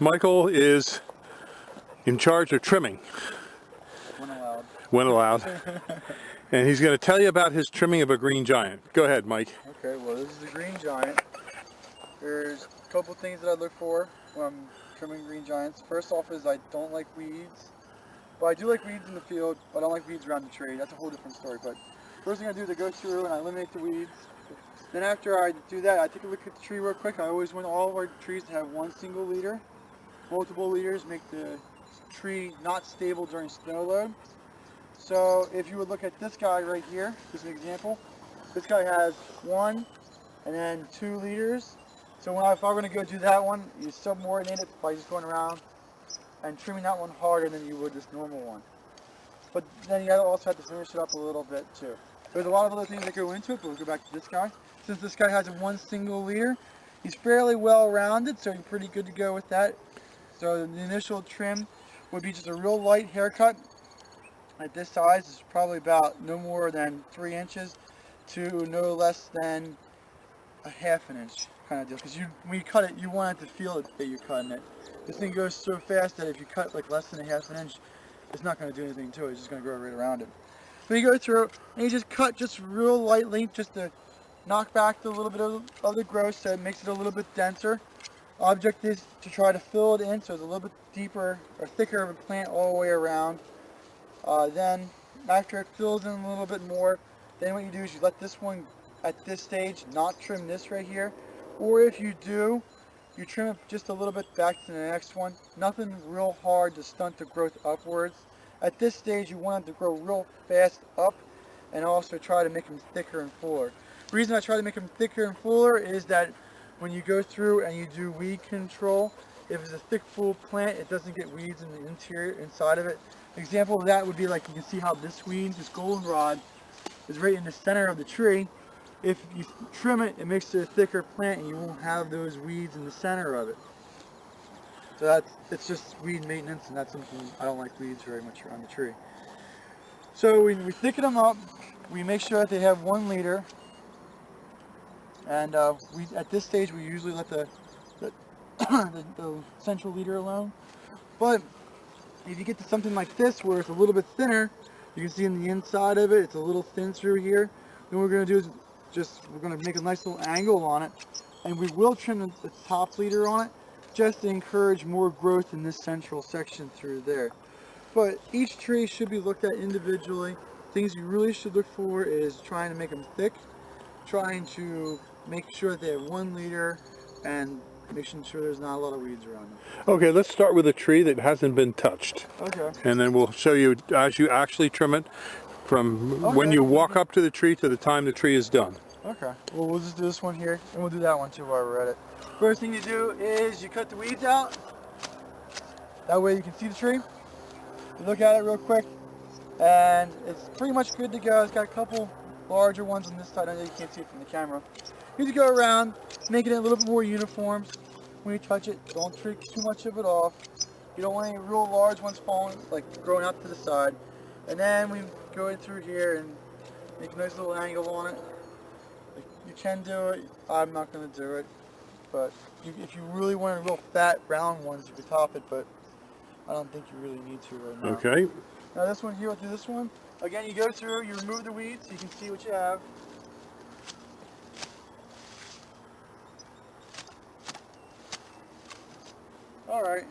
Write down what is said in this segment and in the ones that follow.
Michael is in charge of trimming. When allowed. When allowed. And he's going to tell you about his trimming of a green giant. Go ahead, Mike. Okay, well this is the green giant. There's a couple things that I look for when I'm trimming green giants. First off is I don't like weeds. But I do like weeds in the field, but I don't like weeds around the tree. That's a whole different story. But first thing I do is I go through and I eliminate the weeds. Then after I do that, I take a look at the tree real quick. I always want all of our trees to have one single leader. Multiple leaders make the tree not stable during snow load. So if you would look at this guy right here, this is an example. This guy has 1 and then 2 leaders. So if I were going to go do that one, you subordinate it by just going around and trimming that one harder than you would this normal one. But then you also have to finish it up a little bit too. There's a lot of other things that go into it, but we'll go back to this guy. Since this guy has one single leader, he's fairly well rounded, so you're pretty good to go with that. So the initial trim would be just a real light haircut. At this size, it's probably about no more than 3 inches to no less than a ½ inch kind of deal. Because when you cut it, you want it to feel that you're cutting it. This thing goes so fast that if you cut like less than a ½ inch, it's not going to do anything to it. It's just going to grow right around it. So you go through and you just cut just real lightly, just to knock back a little bit of the growth, so it makes it a little bit denser. Object is to try to fill it in so it's a little bit deeper or thicker of a plant all the way around. Then after it fills in a little bit more, then what you do is you let this one at this stage not trim this right here, or if you do, you trim it just a little bit back to the next one. Nothing real hard to stunt the growth upwards. At this stage you want it to grow real fast up and also try to make them thicker and fuller. The reason I try to make them thicker and fuller is that when you go through and you do weed control, if it's a thick full plant, it doesn't get weeds in the interior inside of it. An example of that would be like you can see how this weed, this goldenrod, is right in the center of the tree. If you trim it, it makes it a thicker plant and you won't have those weeds in the center of it. So it's just weed maintenance, and that's something I don't like weeds very much around the tree. So we thicken them up, we make sure that they have 1 leader, and at this stage we usually let the central leader alone. But if you get to something like this where it's a little bit thinner, you can see in the inside of it, it's a little thin through here. Then what we're going to do is we're going to make a nice little angle on it, and we will trim the top leader on it just to encourage more growth in this central section through there. But each tree should be looked at individually. Things you really should look for is trying to make them thick, trying to make sure that they have 1 leader, and making sure there's not a lot of weeds around them. Okay, let's start with a tree that hasn't been touched. Okay. And then we'll show you as you actually trim it from when you walk up to the tree to the time the tree is done. Okay. Well, we'll just do this one here, and we'll do that one too while we're at it. First thing you do is you cut the weeds out. That way you can see the tree. You look at it real quick, and it's pretty much good to go. It's got a couple larger ones on this side. I know you can't see it from the camera. You need to go around, making it a little bit more uniform. When you touch it, don't take too much of it off. You don't want any real large ones falling, like growing out to the side. And then we go in through here and make a nice little angle on it. You can do it. I'm not going to do it. But if you really want real fat, round ones, you could top it. But I don't think you really need to right now. Okay. Now this one here, we'll do this one. Again, you go through, you remove the weeds so you can see what you have. Alright,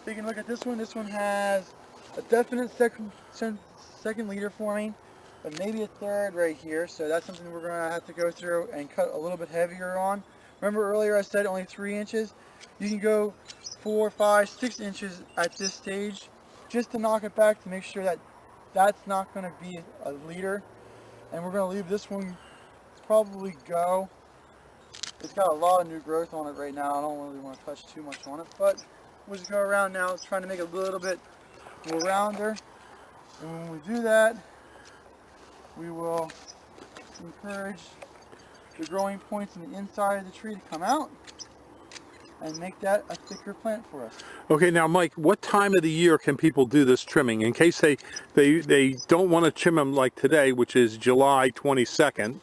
so you can look at this one has a definite second leader forming, but maybe a third right here, so that's something we're going to have to go through and cut a little bit heavier on. Remember earlier I said only 3 inches? You can go 4, 5, 6 inches at this stage, just to knock it back to make sure that that's not going to be a leader. And we're going to leave this one probably go. It's got a lot of new growth on it right now. I don't really want to touch too much on it, but we'll just go around now. It's trying to make it a little bit more rounder. And when we do that, we will encourage the growing points in the inside of the tree to come out and make that a thicker plant for us. Okay, now Mike, what time of the year can people do this trimming? In case they don't want to trim them like today, which is July 22nd,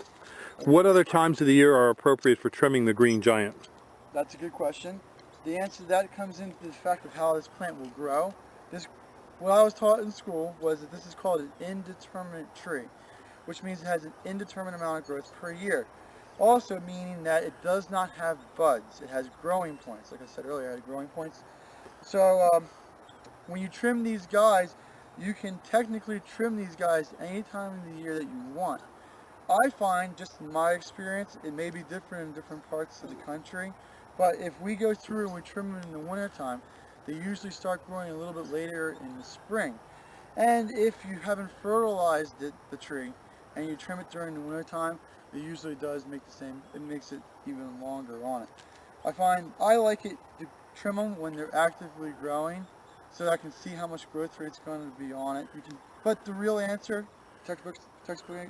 what other times of the year are appropriate for trimming the green giant? That's a good question. the answer to that comes into the fact of how this plant will grow. What I was taught in school was that this is called an indeterminate tree, which means it has an indeterminate amount of growth per year. Also meaning that it does not have buds. It has growing points. Like I said earlier, it had growing points. So when you trim these guys, you can technically trim these guys any time of the year that you want. I find, just in my experience, it may be different in different parts of the country, but if we go through and we trim them in the wintertime, they usually start growing a little bit later in the spring. And if you haven't fertilized the tree and you trim it during the wintertime, it usually does make the same, it makes it even longer on it. I like it to trim them when they're actively growing so that I can see how much growth rate's going to be on it. But the real answer, textbook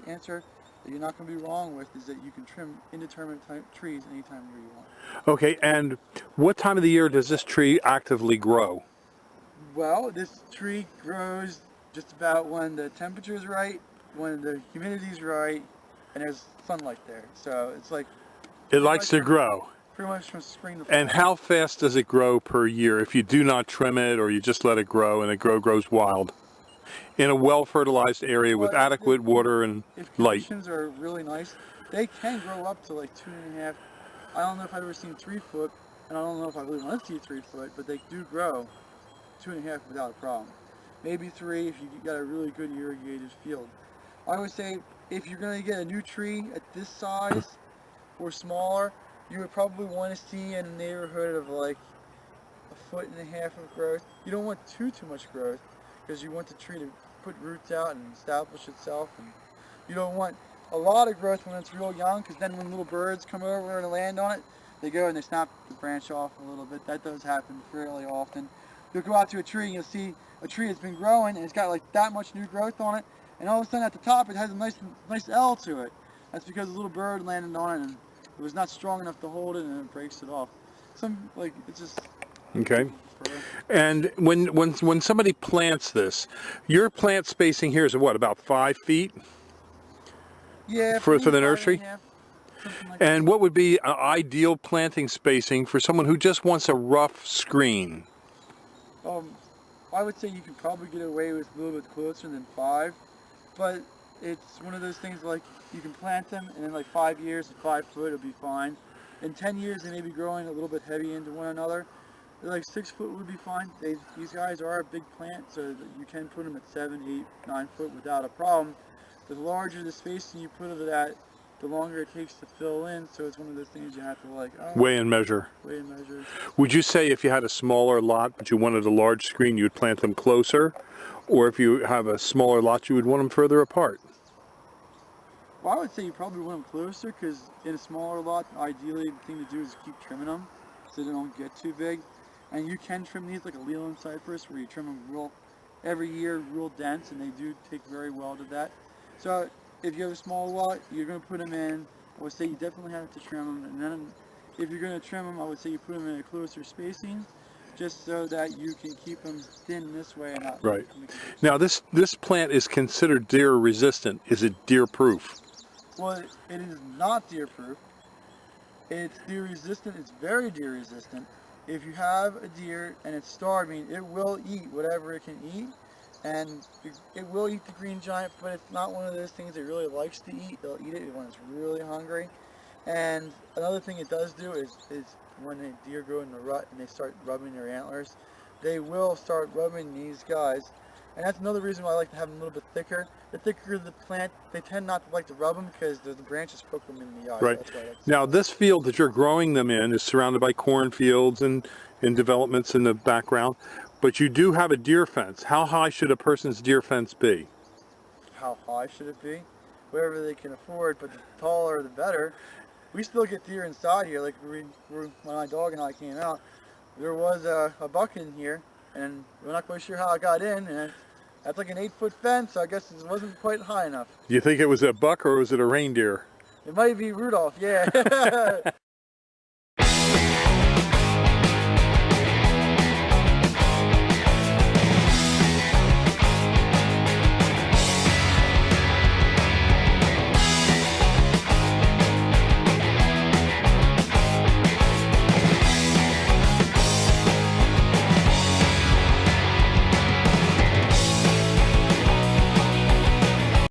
answer, that you're not going to be wrong with is that you can trim indeterminate trees anytime of year you want. Okay, and what time of the year does this tree actively grow? Well, this tree grows just about when the temperature is right, when the humidity is right, and there's sunlight there. So it's like... It likes to grow. Pretty much from spring to fall. And how fast does it grow per year if you do not trim it or you just let it grow and it grows wild? In a well-fertilized area with adequate water and light. If conditions are really nice, they can grow up to like 2.5. I don't know if I've ever seen 3 foot, and I don't know if I really want to see 3 foot, but they do grow 2.5 without a problem. Maybe 3 if you got a really good irrigated field. I would say if you're going to get a new tree at this size or smaller, you would probably want to see in the neighborhood of like 1.5 feet of growth. You don't want too much growth because you want the tree to put roots out and establish itself. And you don't want a lot of growth when it's real young, because then when little birds come over and land on it, they go and they snap the branch off a little bit. That does happen fairly often. You'll go out to a tree and you'll see a tree that's been growing and it's got like that much new growth on it, and all of a sudden at the top it has a nice L to it. That's because a little bird landed on it and it was not strong enough to hold it and it breaks it off. It's just... Okay. And when somebody plants this, your plant spacing here is what, about 5 feet? Yeah. For the nursery? Like and what would be an ideal planting spacing for someone who just wants a rough screen? I would say you could probably get away with a little bit closer than 5, but it's one of those things like you can plant them and in like 5 years at 5 foot it'll be fine. In 10 years they may be growing a little bit heavy into one another. Like 6 foot would be fine. These guys are a big plant, so that you can put them at 7, 8, 9 foot without a problem. The larger the spacing you put it at, the longer it takes to fill in. So it's one of those things you have to like weigh and measure. Weigh and measure. Would you say if you had a smaller lot but you wanted a large screen, you would plant them closer, or if you have a smaller lot, you would want them further apart? Well, I would say you probably want them closer, because in a smaller lot, ideally the thing to do is keep trimming them so they don't get too big. And you can trim these like a Leland cypress, where you trim them every year real dense, and they do take very well to that. So if you have a small lot, you're going to put them in, I would say you definitely have to trim them. And then if you're going to trim them, I would say you put them in a closer spacing, just so that you can keep them thin this way and not... Right. Now this plant is considered deer resistant. Is it deer proof? Well, it is not deer proof. It's deer resistant. It's very deer resistant. If you have a deer and it's starving, it will eat whatever it can eat, and it will eat the green giant, but it's not one of those things it really likes to eat. It'll eat it when it's really hungry. And another thing it does do is when the deer go in the rut and they start rubbing their antlers, they will start rubbing these guys. And that's another reason why I like to have them a little bit thicker. The thicker the plant, they tend not to like to rub them because the branches poke them in the eye. Right. Now this field that you're growing them in is surrounded by cornfields and developments in the background, but you do have a deer fence. How high should a person's deer fence be? How high should it be? Whatever they can afford, but the taller the better. We still get deer inside here. Like when my dog and I came out, there was a buck in here, and we're not quite sure how it got in, and that's like an 8-foot fence, so I guess it wasn't quite high enough. Do you think it was a buck or was it a reindeer? It might be Rudolph, yeah.